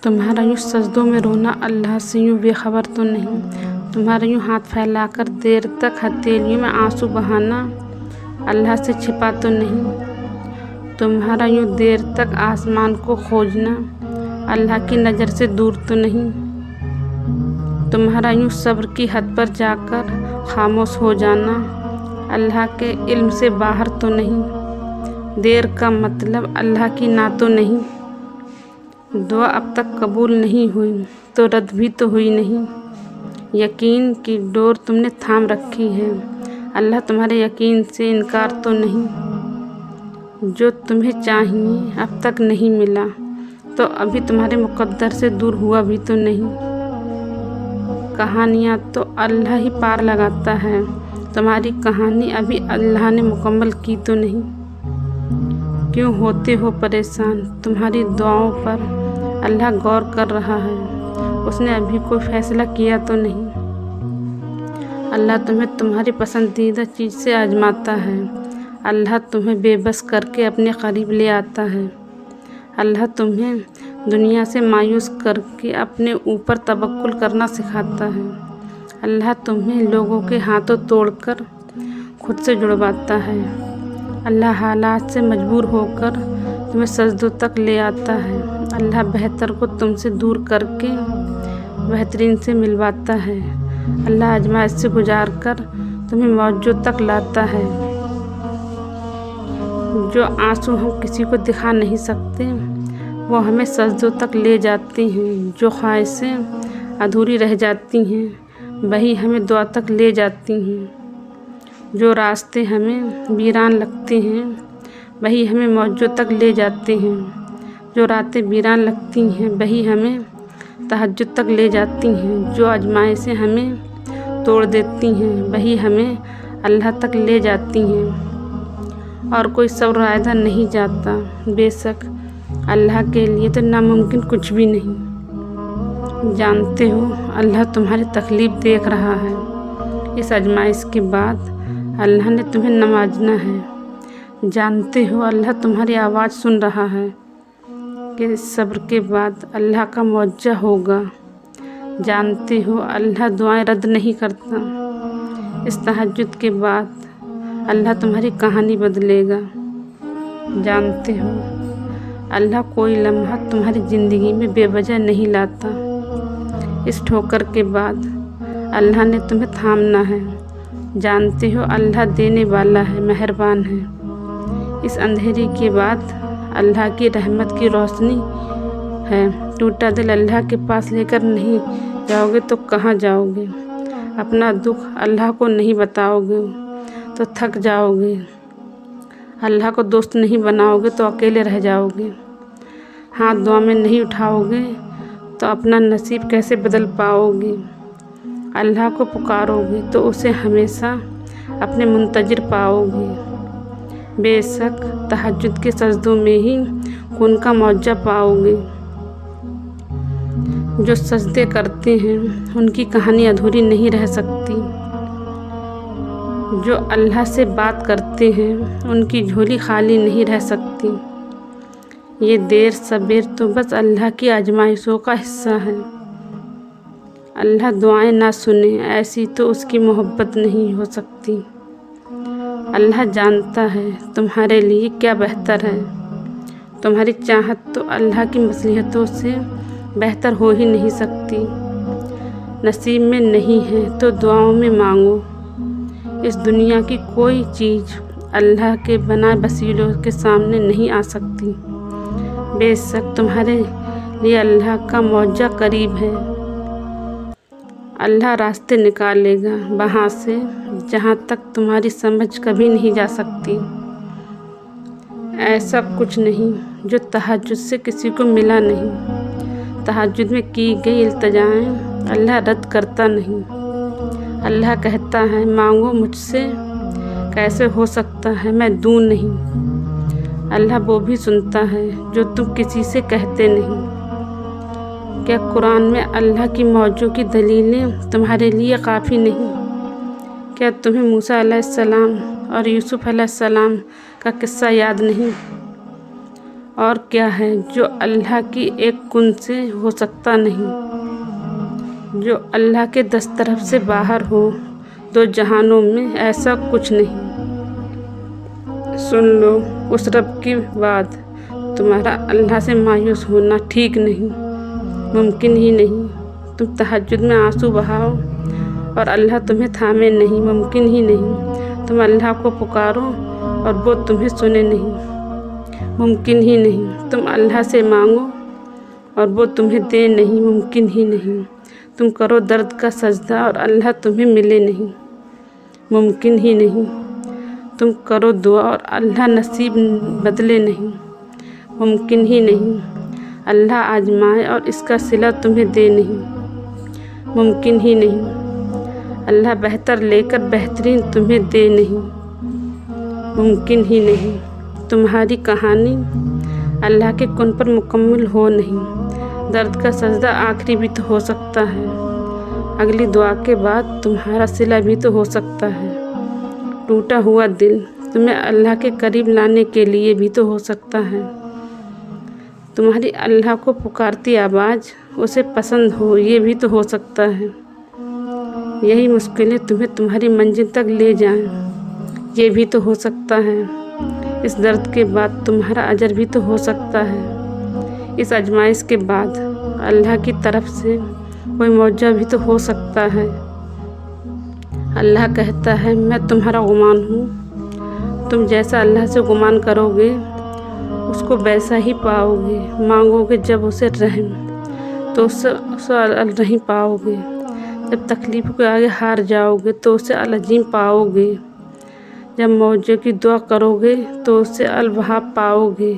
تمہارا یوں سجدوں میں رونا اللہ سے یوں بے خبر تو نہیں، تمہارا یوں ہاتھ پھیلا کر دیر تک ہتھیلیوں میں آنسو بہانا اللہ سے چھپا تو نہیں، تمہارا یوں دیر تک آسمان کو کھوجنا اللہ کی نظر سے دور تو نہیں، تمہارا یوں صبر کی حد پر جا کر خاموش ہو جانا اللہ کے علم سے باہر تو نہیں، دیر کا مطلب اللہ کی نہ تو نہیں، دعا اب تک قبول نہیں ہوئی تو رد بھی تو ہوئی نہیں، یقین کی ڈور تم نے تھام رکھی ہے اللہ تمہارے یقین سے انکار تو نہیں، جو تمہیں چاہیے اب تک نہیں ملا تو ابھی تمہارے مقدر سے دور ہوا بھی تو نہیں، کہانیاں تو اللہ ہی پار لگاتا ہے، تمہاری کہانی ابھی اللہ نے مکمل کی تو نہیں، کیوں ہوتے ہو پریشان تمہاری دعاؤں پر اللہ غور کر رہا ہے، اس نے ابھی کوئی فیصلہ کیا تو نہیں، اللہ تمہیں تمہاری پسندیدہ چیز سے آزماتا ہے، اللہ تمہیں بے بس کر کے اپنے قریب لے آتا ہے، اللہ تمہیں دنیا سے مایوس کر کے اپنے اوپر توکل کرنا سکھاتا ہے، اللہ تمہیں لوگوں کے ہاتھوں توڑ کر خود سے جڑواتا ہے، اللہ حالات سے مجبور ہو کر تمہیں سجدوں تک لے آتا ہے، اللہ بہتر کو تم سے دور کر کے بہترین سے ملواتا ہے، اللہ آزمائش سے گزار کر تمہیں موجوں تک لاتا ہے، جو آنسو ہم کسی کو دکھا نہیں سکتے وہ ہمیں سجدوں تک لے جاتے ہیں، جو خواہشیں ادھوری رہ جاتی ہیں وہی ہمیں دعا تک لے جاتی ہیں، جو راستے ہمیں ویران لگتے ہیں وہی ہمیں موجوں تک لے جاتے ہیں، جو راتیں ویران لگتی ہیں وہی ہمیں تہجد تک لے جاتی ہیں، جو آزمائشیں ہمیں توڑ دیتی ہیں وہی ہمیں اللہ تک لے جاتی ہیں، اور کوئی صبر عائدہ نہیں جاتا، بے شک اللہ کے لیے تو ناممکن کچھ بھی نہیں، جانتے ہو اللہ تمہاری تکلیف دیکھ رہا ہے، اس آزمائش کے بعد اللہ نے تمہیں نوازنا ہے، جانتے ہو اللہ تمہاری آواز سن رہا ہے کہ اس صبر کے بعد اللہ کا معجزہ ہوگا، جانتے ہو اللہ دعائیں رد نہیں کرتا، اس تہجد کے بعد اللہ تمہاری کہانی بدلے گا، جانتے ہو اللہ کوئی لمحہ تمہاری زندگی میں بے وجہ نہیں لاتا، اس ٹھوکر کے بعد اللہ نے تمہیں تھامنا ہے، جانتے ہو اللہ دینے والا ہے، مہربان ہے، اس اندھیرے کے بعد اللہ کی رحمت کی روشنی ہے، ٹوٹا دل اللہ کے پاس لے کر نہیں جاؤ گے تو کہاں جاؤ گے، اپنا دکھ اللہ کو نہیں بتاؤ گے تو تھک جاؤ گے، اللہ کو دوست نہیں بناؤ گے تو اکیلے رہ جاؤ گے، ہاتھ دعا میں نہیں اٹھاؤ گے تو اپنا نصیب کیسے بدل پاؤ گے، اللہ کو پکارو گے تو اسے ہمیشہ اپنے منتظر پاؤ گے، بے شک تہجد کے سجدوں میں ہی خون کا معجزہ پاؤ گے، جو سجدے کرتے ہیں ان کی کہانی ادھوری نہیں رہ سکتی، جو اللہ سے بات کرتے ہیں ان کی جھولی خالی نہیں رہ سکتی، یہ دیر سبیر تو بس اللہ کی آزمائشوں کا حصہ ہے، اللہ دعائیں نہ سنے ایسی تو اس کی محبت نہیں ہو سکتی، اللہ جانتا ہے تمہارے لیے کیا بہتر ہے، تمہاری چاہت تو اللہ کی مصلحتوں سے بہتر ہو ہی نہیں سکتی، نصیب میں نہیں ہے تو دعاؤں میں مانگو، اس دنیا کی کوئی چیز اللہ کے بنائے وسیلوں کے سامنے نہیں آ سکتی، بے شک تمہارے لیے اللہ کا معجزہ قریب ہے، اللہ راستے نکالے گا وہاں سے جہاں تک تمہاری سمجھ کبھی نہیں جا سکتی، ایسا کچھ نہیں جو تہجد سے کسی کو ملا نہیں، تہجد میں کی گئی التجائیں اللہ رد کرتا نہیں، اللہ کہتا ہے مانگو مجھ سے، کیسے ہو سکتا ہے میں دوں نہیں، اللہ وہ بھی سنتا ہے جو تم کسی سے کہتے نہیں، کیا قرآن میں اللہ کی موجوں کی دلیلیں تمہارے لیے کافی نہیں، کیا تمہیں موسیٰ علیہ السلام اور یوسف علیہ السلام کا قصہ یاد نہیں، اور کیا ہے جو اللہ کی ایک کن سے ہو سکتا نہیں، جو اللہ کے دسترف سے باہر ہو، دو جہانوں میں ایسا کچھ نہیں۔ سن لو اس رب کی بات، تمہارا اللہ سے مایوس ہونا ٹھیک نہیں، ممکن ہی نہیں۔ تم تہجد میں آنسو بہاؤ اور اللہ تمہیں تھامے نہیں، ممکن ہی نہیں۔ تم اللہ کو پکارو اور وہ تمہیں سنے نہیں، ممکن ہی نہیں۔ تم اللہ سے مانگو اور وہ تمہیں دے نہیں، ممکن ہی نہیں۔ تم کرو درد کا سجدہ اور اللہ تمہیں ملے نہیں، ممکن ہی نہیں۔ تم کرو دعا اور اللہ نصیب بدلے نہیں، ممکن ہی نہیں۔ اللہ آزمائے اور اس کا صلہ تمہیں دے نہیں، ممکن ہی نہیں۔ اللہ بہتر لے کر بہترین تمہیں دے نہیں، ممکن ہی نہیں۔ تمہاری کہانی اللہ کے کن پر مکمل ہو نہیں، درد کا سجدہ آخری بھی تو ہو سکتا ہے، اگلی دعا کے بعد تمہارا صلہ بھی تو ہو سکتا ہے، ٹوٹا ہوا دل تمہیں اللہ کے قریب لانے کے لیے بھی تو ہو سکتا ہے، تمہاری اللہ کو پکارتی آواز اسے پسند ہو، یہ بھی تو ہو سکتا ہے۔ یہی مشکلیں تمہیں تمہاری منزل تک لے جائیں، یہ بھی تو ہو سکتا ہے۔ اس درد کے بعد تمہارا اجر بھی تو ہو سکتا ہے۔ اس آزمائش کے بعد اللہ کی طرف سے کوئی معجزہ بھی تو ہو سکتا ہے۔ اللہ کہتا ہے میں تمہارا غمان ہوں، تم جیسا اللہ سے گمان کرو گے اس کو ویسا ہی پاؤ گے، مانگو گے جب اسے رحم تو اسے الرحیم پاؤ گے، جب تکلیف کے آگے ہار جاؤ گے تو اسے العظیم پاؤ گے، جب معجزے کی دعا کرو گے تو اسے الوہاب پاؤ گے۔